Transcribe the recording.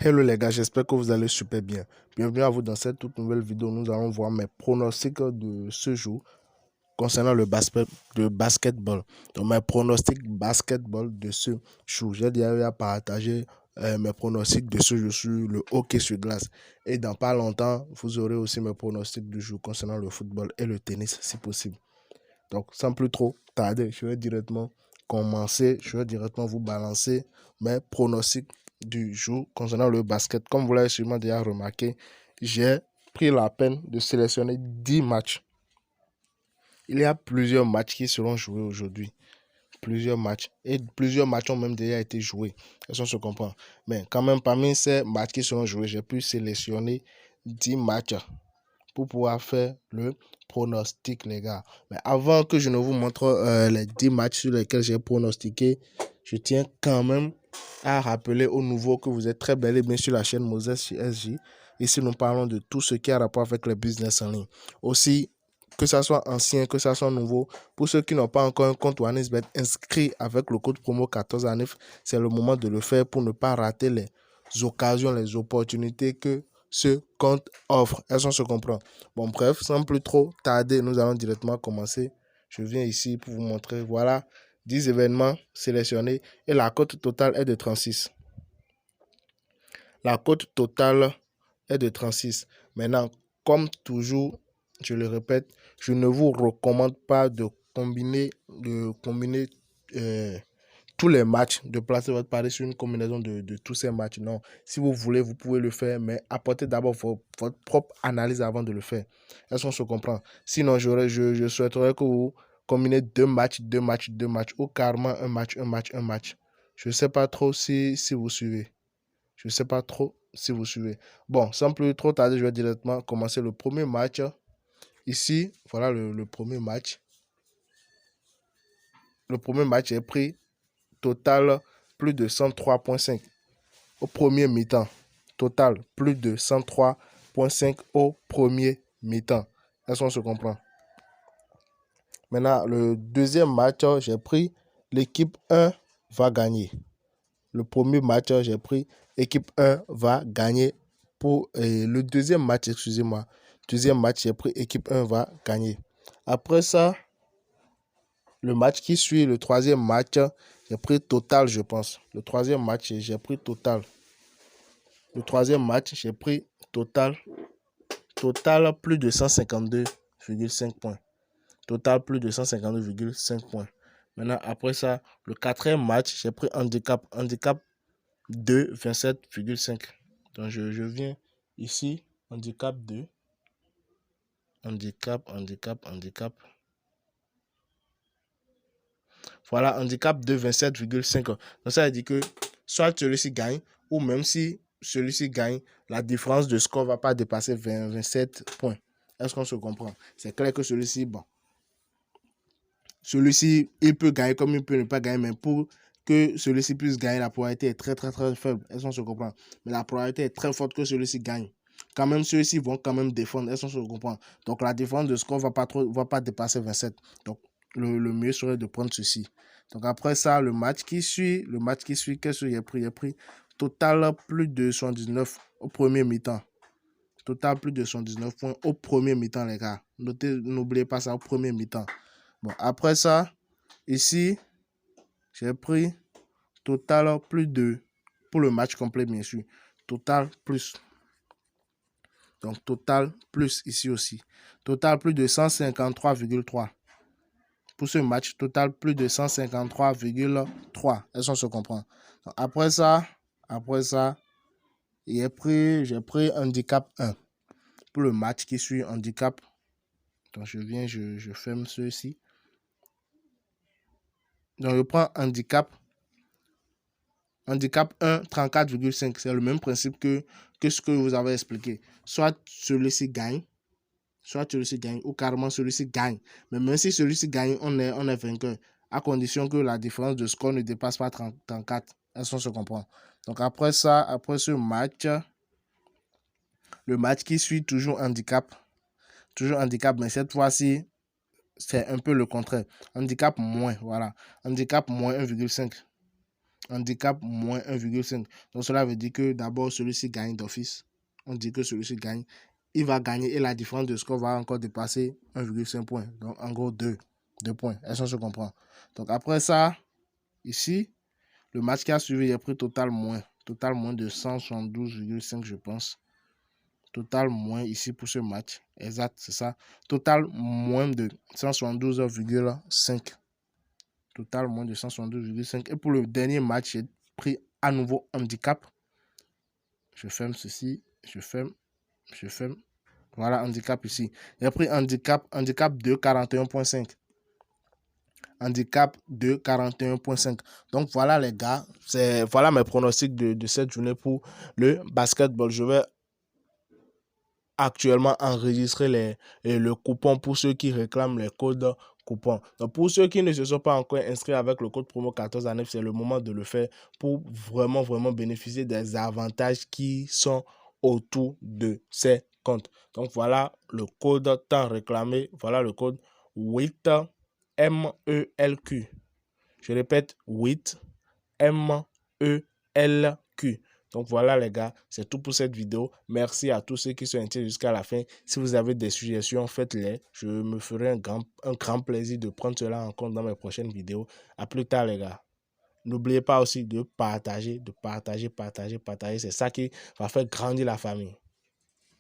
Hello les gars, j'espère que vous allez super bien. Bienvenue à vous dans cette toute nouvelle vidéo. Nous allons voir mes pronostics de ce jour concernant le basketball. Donc mes pronostics basketball de ce jour. J'ai déjà eu à partager mes pronostics de ce jour sur le hockey sur glace. Et dans pas longtemps, vous aurez aussi mes pronostics du jour concernant le football et le tennis si possible. Donc sans plus trop tarder, je vais directement commencer. Je vais directement vous balancer mes pronostics du jour concernant le basket. Comme vous l'avez sûrement déjà remarqué, j'ai pris la peine de sélectionner 10 matchs. Il y a plusieurs matchs qui seront joués aujourd'hui. Plusieurs matchs. Et plusieurs matchs ont même déjà été joués. Est-ce qu'on se comprend? Mais quand même, parmi ces matchs qui seront joués, j'ai pu sélectionner 10 matchs pour pouvoir faire le pronostic, les gars. Mais avant que je ne vous montre les 10 matchs sur lesquels j'ai pronostiqué, je tiens quand même à rappeler aux nouveaux que vous êtes très bel et bien sur la chaîne Moses SJ. Ici, nous parlons de tout ce qui a rapport avec le business en ligne. Aussi, que ça soit ancien, que ça soit nouveau, pour ceux qui n'ont pas encore un compte OneXBet inscrit avec le code promo 14 à 9, c'est le moment de le faire pour ne pas rater les occasions, les opportunités que ce compte offre. Est-ce qu'on se comprend? Bon, bref, sans plus trop tarder, nous allons directement commencer. Je viens ici pour vous montrer, voilà, 10 événements sélectionnés et la cote totale est de 36. La cote totale est de 36. Maintenant, comme toujours, je le répète, je ne vous recommande pas de combiner tous les matchs, de placer votre pari sur une combinaison de tous ces matchs. Non, si vous voulez, vous pouvez le faire, mais apportez d'abord votre propre analyse avant de le faire. Est-ce qu'on se comprend? Sinon, je souhaiterais que vous combinez deux matchs, ou carrément un match. Je ne sais pas trop si vous suivez. Je ne sais pas trop si vous suivez. Bon, sans plus trop tarder, je vais directement commencer le premier match. Ici, voilà le premier match. Le premier match est pris total plus de 103,5 au premier mi-temps. Total plus de 103,5 au premier mi-temps. Est-ce qu'on se comprend? Maintenant, le deuxième match, j'ai pris l'équipe 1 va gagner. Le premier match, j'ai pris équipe 1 va gagner. Pour le deuxième match, excusez-moi. Deuxième match, j'ai pris équipe 1 va gagner. Après ça, le match qui suit, le troisième match, j'ai pris total, je pense. Le troisième match, j'ai pris total. Le troisième match, j'ai pris total. Total plus de 152,5 points. Total plus de 152,5 points. Maintenant, après ça, le quatrième match, j'ai pris handicap. Handicap 2, 27,5. Donc, je viens ici. Handicap 2. Handicap. Voilà, handicap 2, 27,5. Donc, ça veut dire que soit celui-ci gagne, ou même si celui-ci gagne, la différence de score ne va pas dépasser 27 points. Est-ce qu'on se comprend? C'est clair que celui-ci, bon. Celui-ci, il peut gagner comme il peut ne pas gagner, mais pour que celui-ci puisse gagner, la probabilité est très faible. Est-ce qu'on se comprend? Mais la probabilité est très forte que celui-ci gagne. Quand même, ceux-ci vont quand même défendre. Est-ce qu'on se comprend? Donc, la différence de score va pas dépasser 27. Donc, le mieux serait de prendre ceci. Donc, après ça, le match qui suit, qu'est-ce que j'ai pris? J'ai pris total plus de 79 au premier mi-temps. Total plus de 79 points au premier mi-temps, les gars. N'oubliez pas ça au premier mi-temps. Bon, après ça, ici, j'ai pris total plus de, pour le match complet, bien sûr, total plus. Donc, total plus ici aussi. Total plus de 153,3. Pour ce match, total plus de 153,3. Est-ce qu'on se comprend? Donc, après ça, j'ai pris handicap 1. Pour le match qui suit handicap. Donc, je ferme ceci. Donc, je prends handicap 1, 34,5. C'est le même principe que ce que vous avez expliqué. Soit celui-ci gagne, ou carrément celui-ci gagne. Mais même si celui-ci gagne, on est vainqueur. À condition que la différence de score ne dépasse pas 34. Est-ce qu'on se comprend? Donc après ça, après ce match, le match qui suit, toujours handicap. Toujours handicap, mais cette fois-ci, c'est un peu le contraire. Handicap moins, voilà. Handicap moins 1,5. handicap moins 1,5. Donc cela veut dire que d'abord celui-ci gagne d'office. On dit que celui-ci gagne. Il va gagner et la différence de score va encore dépasser 1,5 points. Donc en gros 2 points. Est-ce qu'on se comprend? Donc après ça, ici, le match qui a suivi, il a pris total moins de 172,5 je pense. Total moins ici pour ce match. Exact, c'est ça. Total moins de 172,5. Total moins de 172,5. Et pour le dernier match, j'ai pris à nouveau handicap. Je ferme ceci. Je ferme. Voilà, handicap ici. J'ai pris handicap de 41,5. Handicap de 41,5. Donc voilà les gars, voilà mes pronostics de cette journée pour le basketball. Je vais actuellement enregistrer le coupon pour ceux qui réclament les codes coupons. Donc pour ceux qui ne se sont pas encore inscrits avec le code promo 14 à 9, c'est le moment de le faire pour vraiment bénéficier des avantages qui sont autour de ces comptes. Donc voilà le code tant réclamé, voilà le code 8 MELQ. Je répète 8 MELQ. Donc voilà les gars, c'est tout pour cette vidéo. Merci à tous ceux qui sont intéressés jusqu'à la fin. Si vous avez des suggestions, faites-les. Je me ferai un grand plaisir de prendre cela en compte dans mes prochaines vidéos. À plus tard les gars. N'oubliez pas aussi de partager. C'est ça qui va faire grandir la famille.